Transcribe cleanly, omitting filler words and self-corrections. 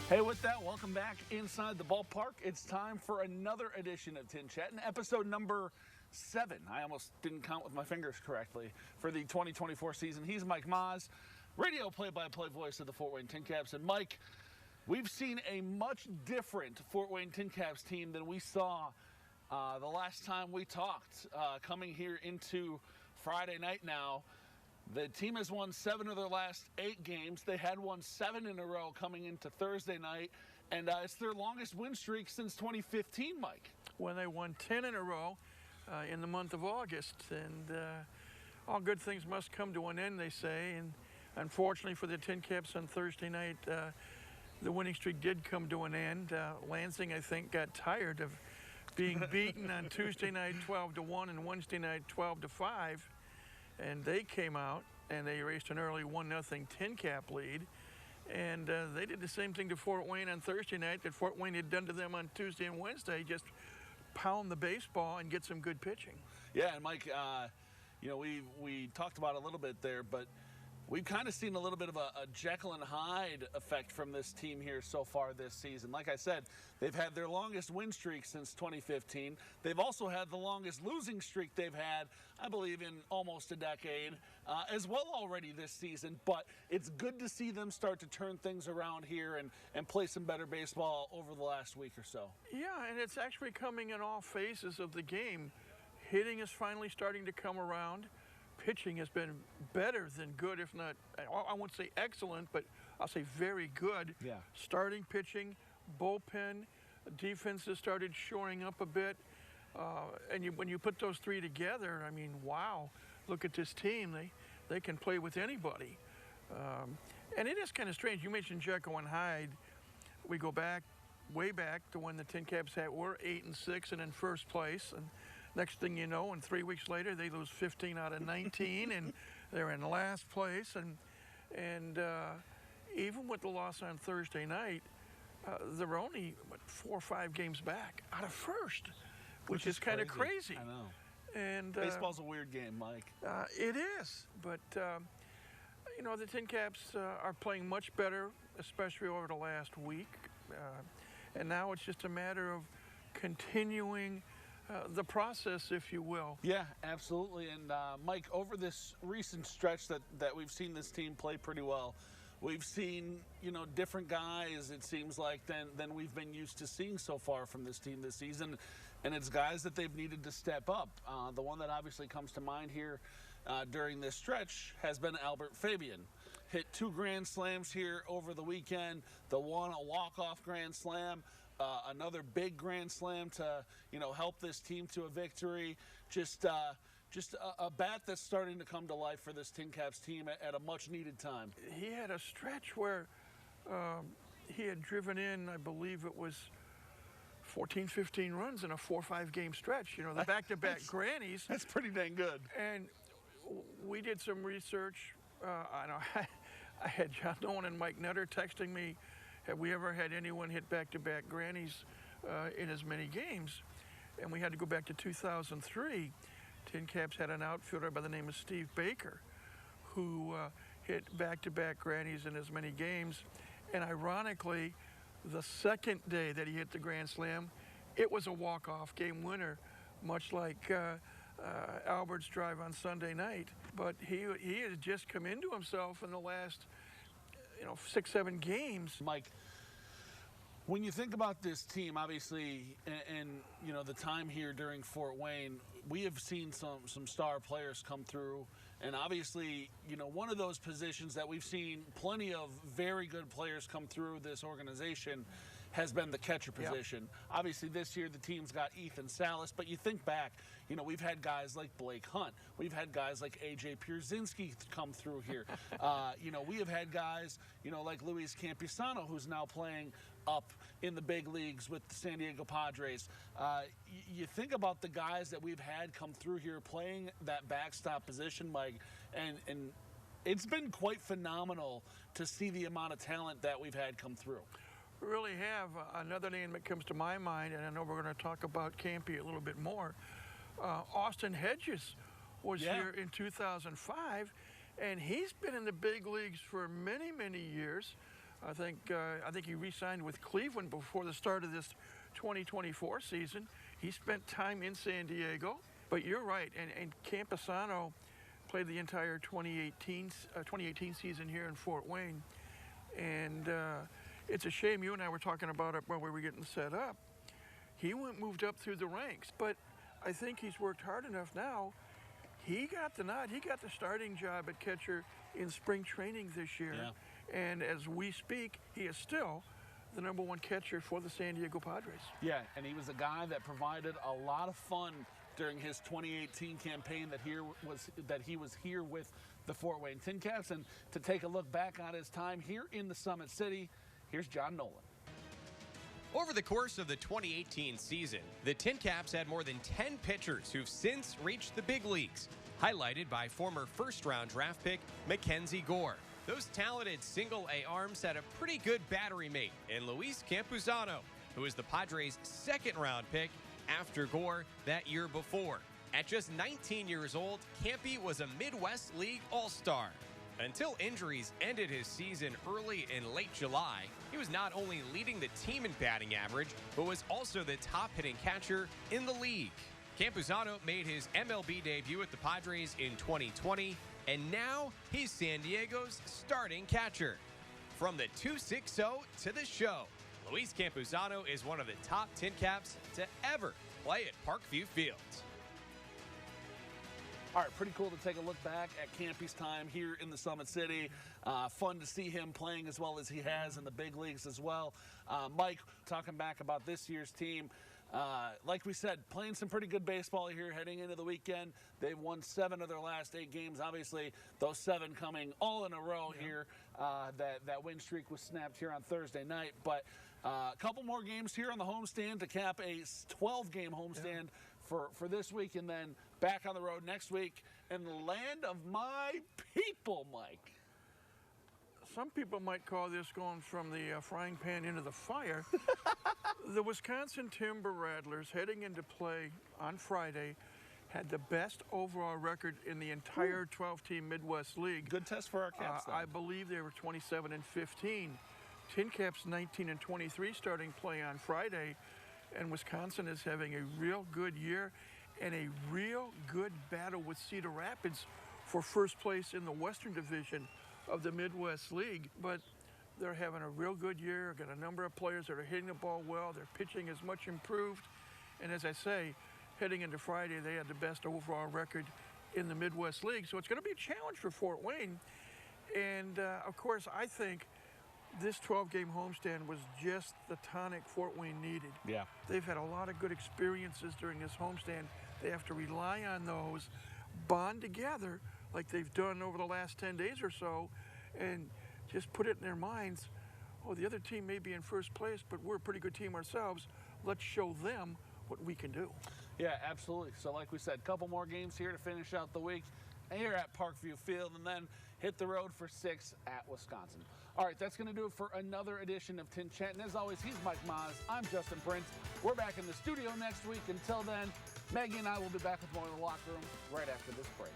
Hey, with that, welcome back inside the ballpark. It's time for another edition of TinChattin, episode number 7. I almost didn't count with my fingers correctly for the 2024 season. He's Mike Maahs, radio play-by-play voice of the Fort Wayne TinCaps. And Mike, we've seen a much different Fort Wayne TinCaps team than we saw the last time we talked. Coming here into Friday night now, the team has won 7 of their last 8 games. They had won 7 in a row coming into Thursday night, and it's their longest win streak since 2015, Mike. When they won 10 in a row in the month of August. And all good things must come to an end, they say. And unfortunately for the TinCaps on Thursday night, the winning streak did come to an end. Lansing, I think, got tired of being beaten on Tuesday night 12-1 and Wednesday night 12-5. And they came out and they erased an early 1-0 TinCap lead. And they did the same thing to Fort Wayne on Thursday night that Fort Wayne had done to them on Tuesday and Wednesday, just pound the baseball and get some good pitching. Yeah, and Mike, you know, we talked about it a little bit there, but we've kind of seen a little bit of a Jekyll and Hyde effect from this team here so far this season. Like I said, they've had their longest win streak since 2015. They've also had the longest losing streak they've had, I believe, in almost a decade as well already this season. But it's good to see them start to turn things around here and play some better baseball over the last week or so. Yeah, and it's actually coming in all phases of the game. Hitting is finally starting to come around. Pitching has been better than good, if not, I won't say excellent, but I'll say very good. Yeah. Starting pitching, bullpen, defense has started shoring up a bit. And when you put those three together, I mean, wow, look at this team. They can play with anybody. And it is kind of strange. You mentioned Jekyll and Hyde. We go back, way back to when the TinCaps were 8-6 and in first place. And next thing you know, and 3 weeks later, they lose 15 out of 19, and they're in last place. And even with the loss on Thursday night, they're only 4 or 5 games back out of first, which is kind of crazy. I know. And baseball's a weird game, Mike. It is, but you know, the TinCaps are playing much better, especially over the last week. And now it's just a matter of continuing the process, if you will. Yeah, absolutely. And Mike, over this recent stretch that we've seen this team play pretty well, we've seen, you know, different guys, it seems like, than we've been used to seeing so far from this team this season. And it's guys that they've needed to step up. The one that obviously comes to mind here during this stretch has been Albert Fabian. Hit 2 grand slams here over the weekend. The one, a walk-off grand slam. Another big grand slam to, you know, help this team to a victory. Just a bat that's starting to come to life for this TinCaps team at a much-needed time. He had a stretch where he had driven in, I believe it was 14, 15 runs in a 4 or 5 game stretch. You know, the back-to-back grannies. That's pretty dang good. And we did some research. I know I had John Nolan and Mike Nutter texting me, have we ever had anyone hit back-to-back grannies in as many games? And we had to go back to 2003. TinCaps had an outfielder by the name of Steve Baker who hit back-to-back grannies in as many games. And ironically, the second day that he hit the grand slam, it was a walk-off game winner, much like Albert's drive on Sunday night. But he has just come into himself in the last 6, 7 games. Mike, when you think about this team, obviously, and you know, the time here during Fort Wayne, we have seen some star players come through, and obviously, you know, one of those positions that we've seen plenty of very good players come through this organization has been the catcher position. Yep. Obviously, this year the team's got Ethan Salas, but you think back, you know, we've had guys like Blake Hunt. We've had guys like A.J. Pierzynski come through here. You know, we have had guys, you know, like Luis Campusano, who's now playing up in the big leagues with the San Diego Padres. You think about the guys that we've had come through here playing that backstop position, Mike, and it's been quite phenomenal to see the amount of talent that we've had come through. We really have. Another name that comes to my mind, and I know we're going to talk about Campy a little bit more, Austin Hedges was here in 2005, and he's been in the big leagues for many, many years. I think he re-signed with Cleveland before the start of this 2024 season. He spent time in San Diego. But you're right, and Campusano played the entire 2018 season here in Fort Wayne. And it's a shame, you and I were talking about it while we were getting set up. He moved up through the ranks, but I think he's worked hard enough now. He got the nod. He got the starting job at catcher in spring training this year. Yeah. And as we speak, he is still the #1 catcher for the San Diego Padres. Yeah, and he was a guy that provided a lot of fun during his 2018 campaign that he was here with the Fort Wayne TinCaps. And to take a look back on his time here in the Summit City, here's John Nolan. Over the course of the 2018 season, the TinCaps had more than 10 pitchers who've since reached the big leagues, highlighted by former first-round draft pick Mackenzie Gore. Those talented single-A arms had a pretty good battery mate in Luis Campusano, who was the Padres' second-round pick after Gore that year before. At just 19 years old, Campy was a Midwest League All-Star. Until injuries ended his season early in late July, he was not only leading the team in batting average, but was also the top hitting catcher in the league. Campusano made his MLB debut with the Padres in 2020, and now he's San Diego's starting catcher. From the 260 to the show, Luis Campusano is one of the top TinCaps to ever play at Parkview Field. All right, pretty cool to take a look back at Campy's time here in the Summit City. Fun to see him playing as well as he has in the big leagues as well. Mike, talking back about this year's team, like we said, playing some pretty good baseball here heading into the weekend. They've won 7 of their last 8 games. Obviously, those 7 coming all in a row here. That win streak was snapped here on Thursday night. But a couple more games here on the homestand to cap a 12-game homestand for this week, and then back on the road next week in the land of my people, Mike. Some people might call this going from the frying pan into the fire. The Wisconsin Timber Rattlers, heading into play on Friday, had the best overall record in the entire 12-team Midwest League. Good test for our Caps, I believe they were 27-15. TinCaps 19-23 starting play on Friday, and Wisconsin is having a real good year and a real good battle with Cedar Rapids for first place in the Western Division of the Midwest League. But they're having a real good year. Got a number of players that are hitting the ball well. Their pitching is much improved. And as I say, heading into Friday, they had the best overall record in the Midwest League. So it's going to be a challenge for Fort Wayne. And of course, I think this 12-game homestand was just the tonic Fort Wayne needed. Yeah. They've had a lot of good experiences during this homestand. They have to rely on those, bond together like they've done over the last 10 days or so, and just put it in their minds, oh, the other team may be in first place, but we're a pretty good team ourselves. Let's show them what we can do. Yeah, absolutely. So like we said, a couple more games here to finish out the week here at Parkview Field, and then hit the road for 6 at Wisconsin. All right, that's going to do it for another edition of TinChattin. As always, he's Mike Maahs. I'm Justin Prince. We're back in the studio next week. Until then, Maggie and I will be back with more in the locker room right after this break.